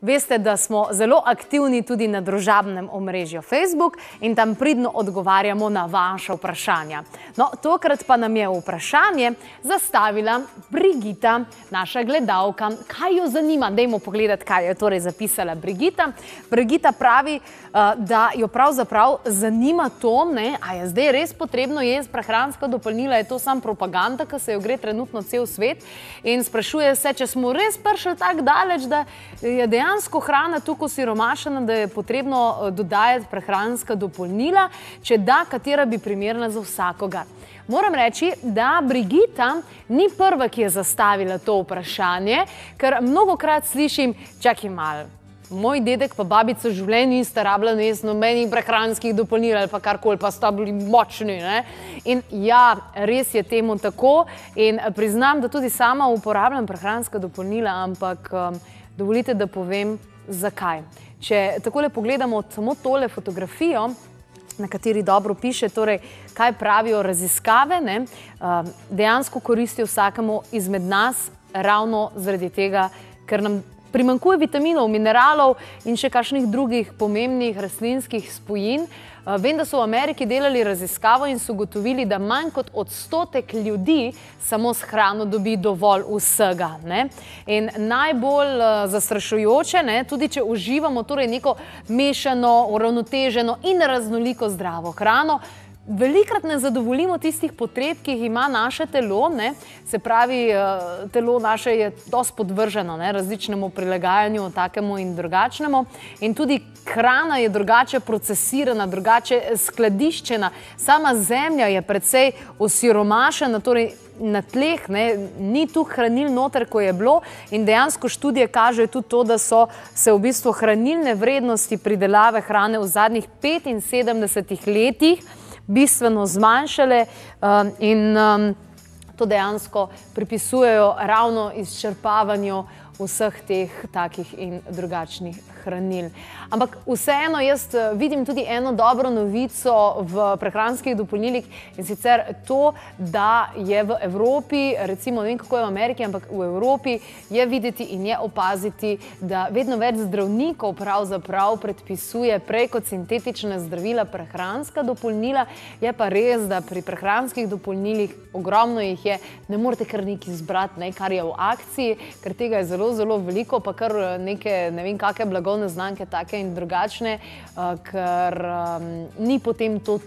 Veste, da smo zelo aktivni tudi na družabnem omrežju Facebook in tam pridno odgovarjamo na vaša vprašanja. No, tokrat pa nam je vprašanje zastavila Brigita, naša gledalka. Kaj jo zanima? Dajmo pogledati, kaj je torej zapisala Brigita. Brigita pravi, da jo pravzaprav zanima to, a je zdaj res potrebno jesti prehranska dopolnila, je to sam propaganda, ki se jo gre trenutno cel svet, in sprašuje se, če smo res prišli tako daleč, da je dejansko hrana tako osiromašena, da je potrebno dodajati prehranska dopolnila, če da, katera bi primerna za vsakogar. Moram reči, da Brigita ni prva, ki je zastavila to vprašanje, ker mnogokrat slišim, čakaj malo, moj dedek pa babica v življenju nista rabila jesti nobenih prehranskih dopolnil ali pa karkoli, pa sta bili močni. In ja, res je temu tako in priznam, da tudi sama uporabljam prehranska dopolnila, ampak dovolite, da povem, zakaj. Če takole pogledamo samo tole fotografijo, na kateri dobro piše, torej, kaj pravijo raziskave, dejansko koristijo vsakemu izmed nas ravno zaradi tega, ker nam primanjkuje vitaminov, mineralov in še kakšnih drugih pomembnih rastlinskih spojin. Vem, da so v Ameriki delali raziskavo in so ugotovili, da manj kot odstotek ljudi samo s hrano dobi dovolj vsega. In najbolj zastrašujoče, tudi če uživamo torej neko mešano, uravnoteženo in raznoliko zdravo hrano, velikrat ne zadovoljimo tistih potreb, ki jih ima naše telo, se pravi, telo naše je dosti podvrženo različnemu prilagajanju, takemu in drugačnemu, in tudi hrana je drugače procesirana, drugače skladiščena, sama zemlja je precej osiromašena, torej na tleh, ni tu hranil noter, ko je bilo, in dejansko študije kažejo tudi to, da so se v bistvu hranilne vrednosti pridelave hrane v zadnjih 75 letih bistveno zmanjšale in to dejansko pripisujejo ravno izčrpavanju vseh teh takih in drugačnih hranil. Ampak vseeno jaz vidim tudi eno dobro novico v prehranskih dopolnilih, in sicer to, da je v Evropi, recimo ne vem kako je v Ameriki, ampak v Evropi je videti in je opaziti, da vedno več zdravnikov pravzaprav predpisuje prej kot sintetična zdravila prehranska dopolnila. Je pa res, da pri prehranskih dopolnilih ogromno jih je, ne morete kar nekaj izbrati, kar je v akciji, ker tega je zelo, zelo veliko, pa kar neke, ne vem kakšne blagovne znamke, take in drugačne, ker ni potem to.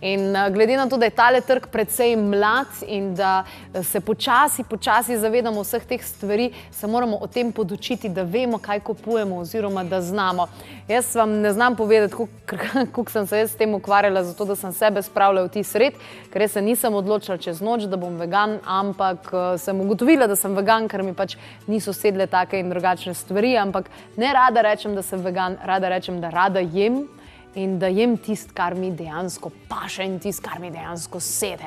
In glede na to, da je tale trg precej mlad in da se počasi zavedamo vseh teh stvari, se moramo o tem podučiti, da vemo, kaj kupujemo oziroma da znamo. Jaz vam ne znam povedati, koliko sem se jaz s tem ukvarjala, zato da sem sebe spravila v tisti red, ker jaz se nisem odločila čez noč, da bom vegan, ampak sem ugotovila, da sem vegan, ker mi pač niso sedle take in drugačne stvari, ampak ne rada rečem, da sem vegan, rada rečem, da rada jem in da jem tist, kar mi dejansko paše in tist, kar mi dejansko sede.